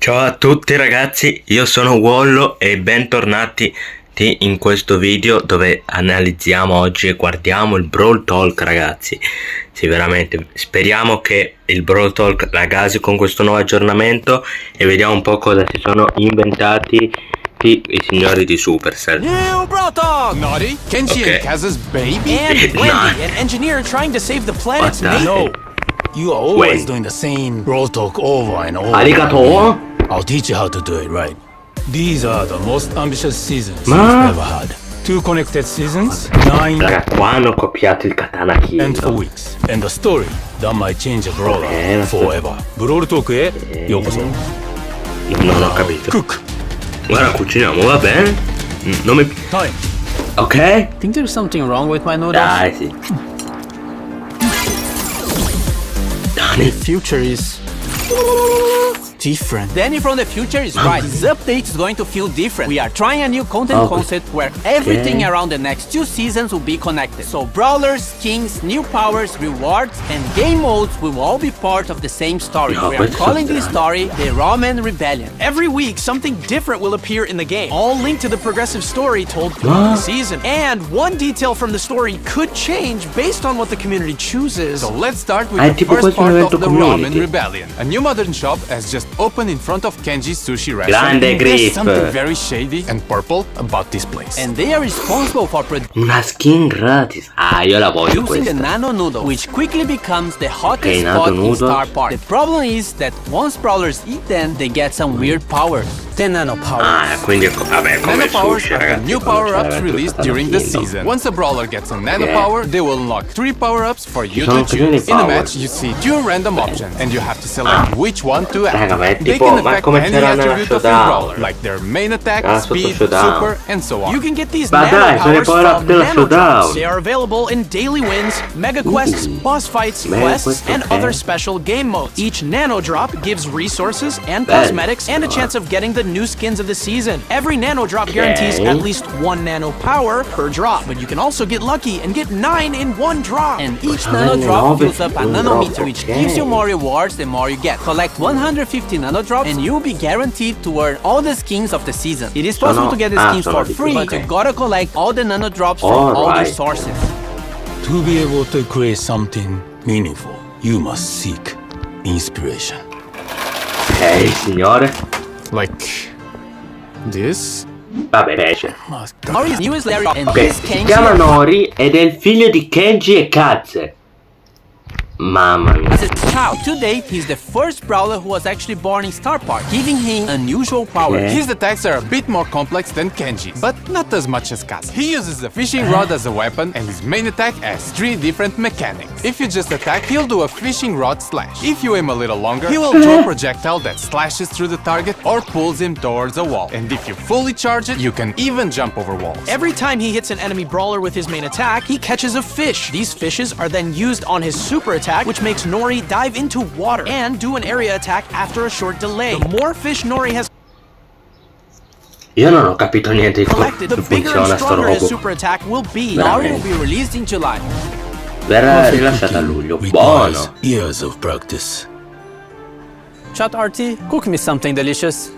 Ciao a tutti ragazzi, io sono Wollo e bentornati in questo video dove analizziamo oggi e guardiamo il Brawl Talk ragazzi. Sì, veramente, speriamo che il Brawl Talk la gasi con questo nuovo aggiornamento e vediamo un po' cosa si sono inventati i signori di Supercell. New Brawl Talk! Naughty? Kenji and Kaz's baby? And Wendy, an engineer trying to save the planet's mate. No, you are always doing the same Brawl Talk over and over. Arigato! I'll teach you how to do it right. These are the most ambitious seasons Ma? we've ever had. 2 connected seasons, 9 Raga, qua hanno copiato il katana and 4 Kill. weeks. And the story that might change a brawler Ok, forever. Brawl Talk e yokoso. Non ho capito. Cook. Guarda, cuciniamo, va bene? Non mi... Time. Ok? Think there's something wrong with my noodles? Dai, sì. The future is different. Danny from the future is right. This update is going to feel different. We are trying a new content concept where everything around the next 2 seasons will be connected. So brawlers, skins, new powers, rewards, and game modes will all be part of the same story. We are calling this story the Ramen Rebellion. Every week, something different will appear in the game, all linked to the progressive story told throughout the season. And one detail from the story could change based on what the community chooses. So let's start with the first part of the Ramen Rebellion. A new modern shop has just opened in front of Kenji's sushi restaurant. Grande There's grip. something very shady and purple about this place. And they are responsible for Una skin gratis. Ah, io la voglio using the questa. nano noodle, which quickly becomes the hottest Okay, nano spot in noodle. Star Park. The problem is that once brawlers eat them, they get some weird powers. 10 nano powers. Ah, quindi vabbè, come Nano il powers sushi, are the ragazzi. new quando power-ups c'è released il during the katana season. Kill. Once a brawler gets a nano Okay. power, they will unlock 3 power-ups for you sono to così di choose. In a power. match, you see 2 random options, and you have to select which one to add. Raga, ma è They tipo- can ma affect come any c'era nella attribute of your Showdown. brawler, like their main attack, Ah, sotto speed, Showdown. super, and so on. You can get these Ma nano dai, sono i powers power-up from della nano drops. Showdown. They are available in daily wins, mega quests, boss fights, Mega quests, quest, and okay. other special game modes. Each nano drop gives resources and Bello. cosmetics and a chance of getting the new skins of the season. Every nano drop guarantees Okay. at least 1 nano power per drop, but you can also get lucky and get 9 in 1 drop. And each nano drop fills up a nanometer, which gives you more rewards the more you get. Collect 150 nano drops and you'll be guaranteed to earn all the skins of the season. It is possible to get the skins for free, but you gotta collect all the nano drops from all the Alright. sources. To be able to create something meaningful, you must seek inspiration. Ok, signore. Like this? Vabbè, pesce. Nori's newest Larry and Ok, his si Kenji chiama Nori ed è il figlio di Kenji e Kaz. Mamma mia. as a child. To date, he's the first brawler who was actually born in Star Park, giving him unusual powers. Okay. His attacks are a bit more complex than Kenji's, but not as much as Kaz. He uses the fishing rod as a weapon, and his main attack has 3 different mechanics. If you just attack, he'll do a fishing rod slash. If you aim a little longer, he will throw a projectile that slashes through the target or pulls him towards a wall. And if you fully charge it, you can even jump over walls. Every time he hits an enemy brawler with his main attack, he catches a fish. These fishes are then used on his super attack, which makes Nori dive into water and do an area attack after a short delay. The more fish Nori has Io non ho capito niente di collected, the come bigger and funziona sto stronger his robo. super attack will be. Veramente. Nori will be released in July. Verrà rilasciata a luglio. Buono. Years of practice. Chat RT, cook me something delicious.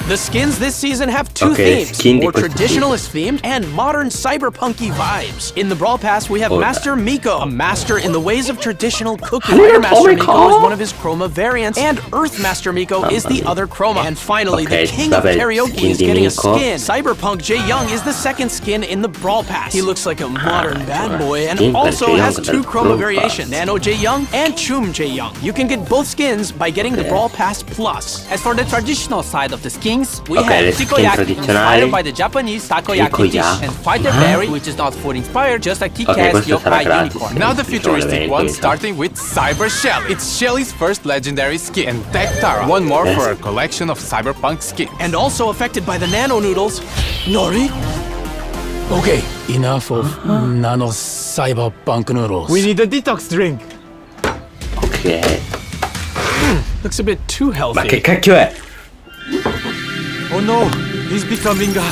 The skins this season have 2 Okay, themes, skin di more questo traditionalist themed and modern cyberpunky vibes. In the Brawl Pass, we have Ora. Master Miko, a master in the ways of traditional cooking. Hello, Fire Master Miko. Miko is one of his chroma variants, and Earth Master Miko is the other chroma. And finally, Okay, the king vabbè, of karaoke skin is di getting a Miko. skin. Cyberpunk Jae Young is the second skin in the Brawl Pass. He looks like a modern bad boy and skin per also Jae has Young 2 del chroma Brawl variations, Pass. Nano Jae Young and Chum Jae Young. You can get both skins by getting the Brawl Pass Plus. As for the traditional side of the skins, we Okay, le have skin Takoyaki, tradizionali. inspired by the Japanese takoyaki dish, Takoyaki. and Fighter Berry, which is not food inspired, just like Kit-Kat's questo sarà Yokai gratis. Unicorn. Now the Ci sono futuristic eventi, one, mi sa. starting with Cyber Shelly. It's Shelly's first legendary skin, and Tech Tara, one more for a collection of cyberpunk skins. And also affected by the nano noodles, Nori. Okay, enough of nano cyberpunk noodles. We need a detox drink. Ok. Looks a bit too healthy. Ma che cacchio è? Oh no, he's becoming a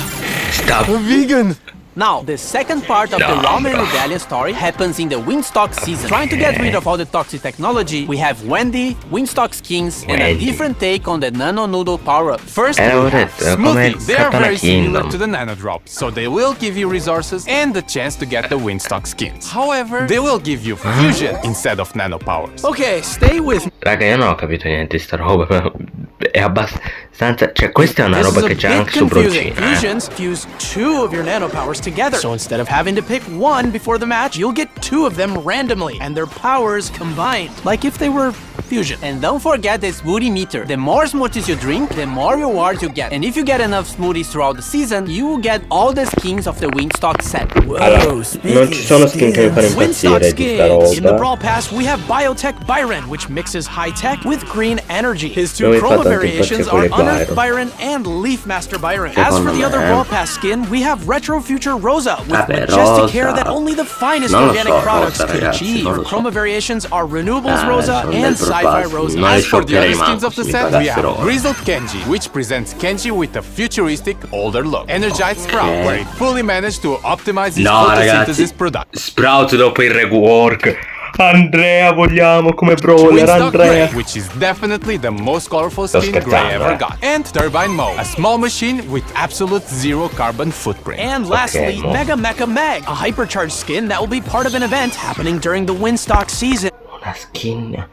Sta... vegan. Now, the second part of the Roman Rebellion story happens in the Winstock season. Trying to get rid of all the toxic technology, we have Wendy, Winstock skins, and a different take on the Nano Noodle power-up. First, we have Smoothies. They are very similar to the Nano Drops, so they will give you resources and the chance to get the Winstock skins. However, they will give you fusion instead of nano powers. Okay, stay with me. Raga, io non ho capito niente di sta roba. È abbastanza. Cioè, questa è una roba che c'è anche su Brocina. Fusions fuse 2 of your nano powers together. So instead of having to pick one before the match, you'll get 2 of them randomly, and their powers combined. Like if they were fusion. And don't forget the smoothie meter. The more smoothies you drink, the more rewards you get. And if you get enough smoothies throughout the season, you will get all the skins of the Winstock set. Allora, non ci sono skin che mi fanno impazzire di sta roba. In the Brawl Pass, we have Biotech Byron, which mixes high-tech with green energy. His 2 chroma variations are Unearthed Byron and Leaf Master Byron. As for the other Brawl Pass skin, we have Retro Future Rosa with majestic hair that only the finest organic products could achieve. Our chroma variations are Renewables Rosa and Sci-Fi Rosa. As for the other skins of the set, we have Grizzled Kenji, which presents Kenji with a futuristic, older look. Energized Sprout, where he fully managed to optimize his photosynthesis production. Sprout dopo il rework. Andrea, vogliamo come brawler, Andrea. Gray, which is definitely the most colorful skin Gray ever got. And Turbine Mo, a small machine with absolute 0 carbon footprint. And lastly, Mega Mecha Meg, a hypercharged skin that will be part of an event happening during the Winstock season. Una skin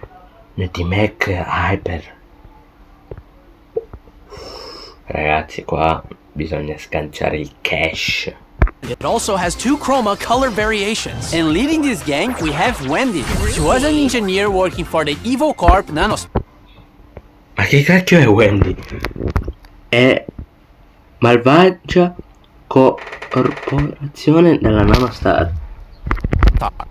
di Mech Hyper. Ragazzi, qua bisogna sganciare il cash. It also has 2 chroma color variations. And leading this gang, we have Wendy. She was an engineer working for the Evil Corp Nanos. Ma che cacchio è Wendy? È malvagia corporazione della nanostar.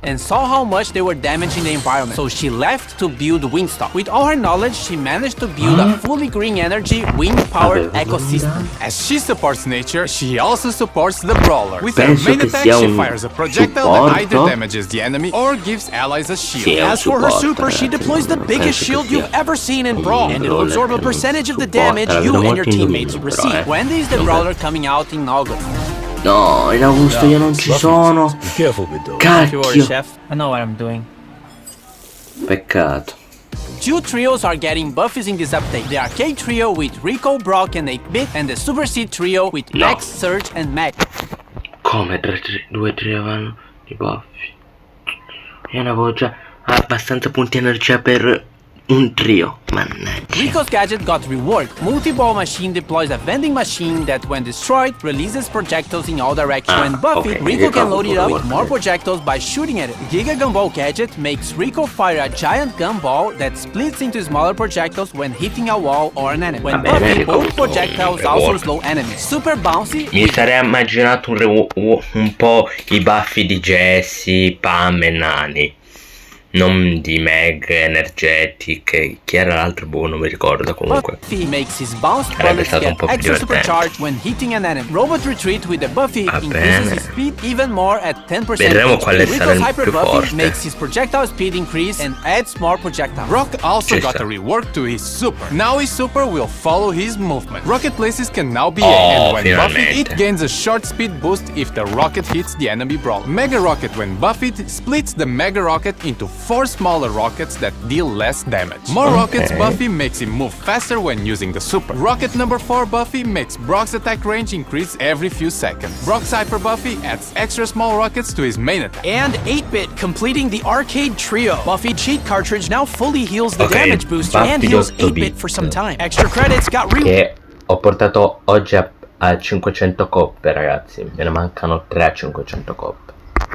And saw how much they were damaging the environment. So she left to build Winstock. With all her knowledge, she managed to build a fully green energy, wind-powered ecosystem. As she supports nature, she also supports the Brawler. With her main attack, she fires a projectile that either damages the enemy or gives allies a shield. As for her super, she deploys the biggest shield you've ever seen in Brawl, and it'll absorb a percentage of the damage you and your teammates receive. Wendy is the Brawler coming out in August. No, in agosto io non ci sono. Cacchio. Chef. I know what I'm doing. Peccato. 2 trios are getting buffies in this update. The Arcade Trio with Rico, Brock, and 8-Bit, and the Super Seed Trio with Max, Surge, and Mac. Come 2 trio vanno di buffi? Io ne avevo già abbastanza punti energia per un trio, mannaggia. Rico's gadget got reworked. Multi-ball machine deploys a vending machine that, when destroyed, releases projectiles in all directions. When buffed, Rico can load it up with more projectiles by shooting at it. Giga Gumball gadget makes Rico fire a giant gumball that splits into smaller projectiles when hitting a wall or an enemy. When buffed, both projectiles also slow enemies. Super bouncy. Mi sarei immaginato un po' i baffi di Jessie, Pam e Nani. Non di Meg, Energetic, chi era l'altro? Boh, non mi ricordo comunque. Buffy makes his bounce bullets get extra supercharged when hitting an enemy. Robot Retreat with the Buffy increases his speed even more at 10%. Vedremo quale sarà il Hyper più Buffy forte. makes his projectile speed increase and adds more projectiles. Brock also got a rework to his super. Now his super will follow his movement. Rocket places can now be and when buffed, it gains a short speed boost if the rocket hits the enemy brawler. Mega Rocket, when buffed, splits the Mega Rocket into 4 smaller rockets that deal less damage. More rockets Buffy makes him move faster when using the super. Rocket number 4 Buffy makes Brock's attack range increase every few seconds. Brock's Hyper Buffy adds extra small rockets to his main attack. And 8-Bit completing the Arcade Trio. Buffy cheat cartridge now fully heals the damage booster and heals 8-Bit for some time. Extra credits got Che ho portato oggi a 500 coppe, ragazzi. Me ne mancano 3 a 500 coppe.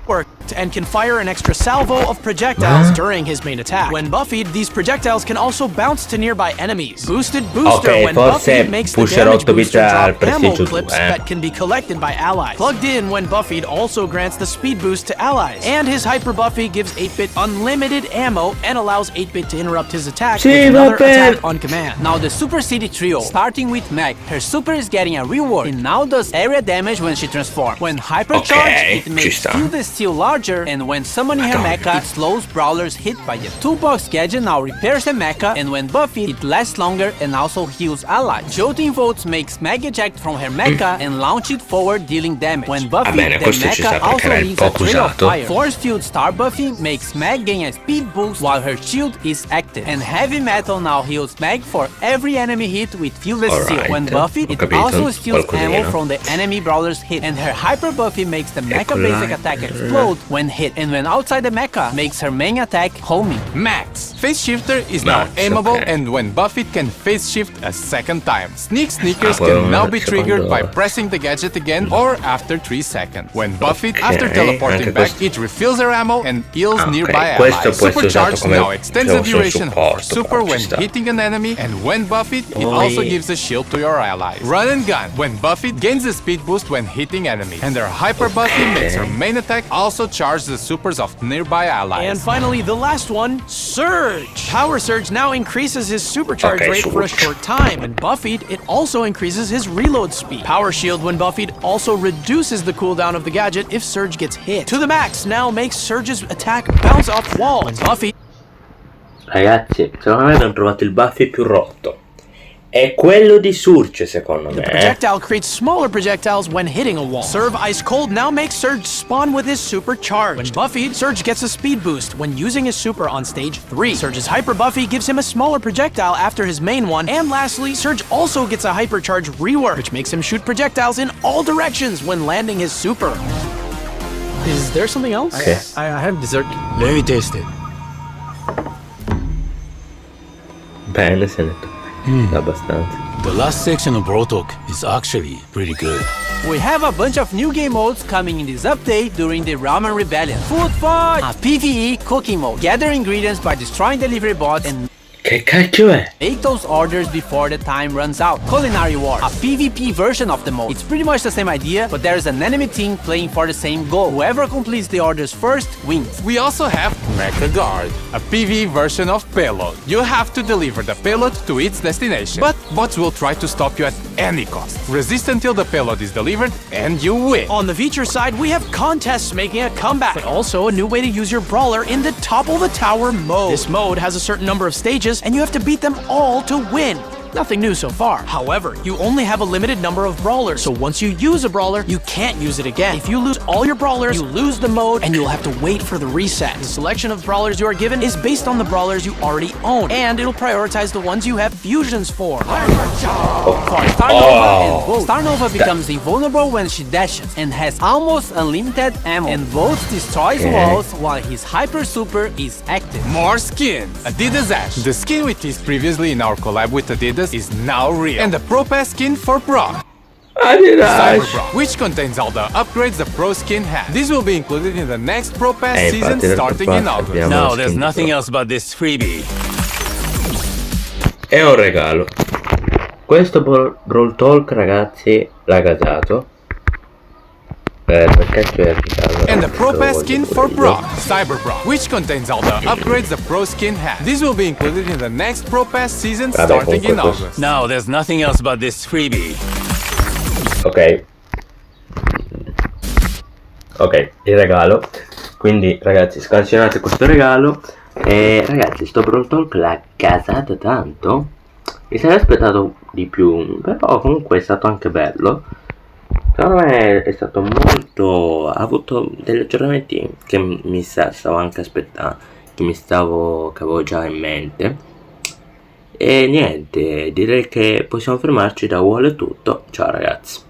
worked and can fire an extra salvo of projectiles during his main attack. When buffied, these projectiles can also bounce to nearby enemies. Boosted Booster when buffied makes the damage booster drop ammo clips that can be collected by allies. Plugged in when buffied also grants the speed boost to allies. And his Hyper Buffy gives 8-Bit unlimited ammo and allows 8-Bit to interrupt his attack with another attack on command. Now the Super City Trio, starting with Meg. Her super is getting a reward and now does area damage when she transforms. When hypercharged, it makes feel the is still larger, and when summoning her mecha, it slows brawlers hit by it. Toolbox gadget now repairs her mecha, and when buffed, it lasts longer and also heals allies. Jolting Volts makes Meg eject from her mecha and launch it forward, dealing damage. When buffed, the mecha also leaves a trail of fire. Force Field Star buffing makes Meg gain a speed boost while her shield is active. And Heavy Metal now heals Meg for every enemy hit with Fieldless Seal. When buffed, it also steals ammo from the enemy brawler's hit. And her Hyper buffing makes the mecha basic attack explode when hit. And when outside the mecha, makes her main attack homing. Max. Phase Shifter is now aimable, and when buffed can phase shift a second time. Sneakers can now be triggered by pressing the gadget again or after 3 seconds. When buffed, after teleporting back, it refills her ammo and heals nearby allies. Supercharged now extends the duration of her super when hitting an enemy, and when buffed, it also gives a shield to your allies. Run and Gun. When buffed, gains a speed boost when hitting enemies. And her Hyper buffing makes her main attack also charge the supers of nearby allies. And finally, the last one, Surge. Power Surge now increases his supercharge rate for a short time, and buffed, it also increases his reload speed. Power Shield, when buffed, also reduces the cooldown of the gadget if Surge gets hit. To the max now makes Surge's attack bounce off wall. When buffed... Ragazzi, secondo me abbiamo trovato il Buffy più rotto. È quello di Surge, secondo me. The projectile creates smaller projectiles when hitting a wall. Serve Ice Cold now makes Surge spawn with his super charge. When buffed, Surge gets a speed boost when using his super on stage 3. Surge's Hyper Buffy gives him a smaller projectile after his main one. And lastly, Surge also gets a Hypercharge rework, which makes him shoot projectiles in all directions when landing his super. Is there something else? Okay. I have dessert. Let me taste it. Bene, se ne abbastanza. The last section of Brawl Talk is actually pretty good. We have a bunch of new game modes coming in this update during the Ramen Rebellion. Food Fight! A PvE cooking mode. Gather ingredients by destroying delivery bots and Che cacchio è? make those orders before the time runs out. Culinary Wars, a PvP version of the mode. It's pretty much the same idea, but there's an enemy team playing for the same goal. Whoever completes the orders first wins. We also have Mecha Guard, a PvE version of Payload. You have to deliver the payload to its destination, but bots will try to stop you at any cost. Resist until the payload is delivered, and you win. On the feature side, we have contests making a comeback, but also a new way to use your brawler in the Topple the Tower mode. This mode has a certain number of stages, and you have to beat them all to win. Nothing new so far. However, you only have a limited number of brawlers, so once you use a brawler, you can't use it again. If you lose all your brawlers, you lose the mode, and you'll have to wait for the reset. The selection of brawlers you are given is based on the brawlers you already own, and it'll prioritize the ones you have fusions for. Starnova becomes invulnerable when she dashes and has almost unlimited ammo, and Volts destroys walls while his Hyper Super is active. More skins! Adidas Ash. The skin we teased previously in our collab with Adidas is now real. And the Pro Pass skin for Brawl. Cyber Brawl, which contains all the upgrades the Pro skin has. This will be included in the next Pro Pass season starting in August. No, there's nothing else but this freebie. È un regalo. Questo Brawl Talk, ragazzi, l'ha gasato. Perché c'è And the Pro Pass skin for Brawl, Cyber Brawl, which contains all the upgrades the Pro skin has. This will be included in the next Pro Pass season starting in August. No, there's nothing else but this freebie. Ok. Ok, il regalo. Quindi, ragazzi, scansionate questo regalo. E ragazzi, sto Brawl Talk l'ha gasato tanto. Mi sarei aspettato di più, però comunque è stato anche bello. Secondo me è stato molto... ha avuto degli aggiornamenti che mi stavo anche aspettando, che avevo già in mente. E niente, direi che possiamo fermarci. Da Wall è tutto. Ciao ragazzi.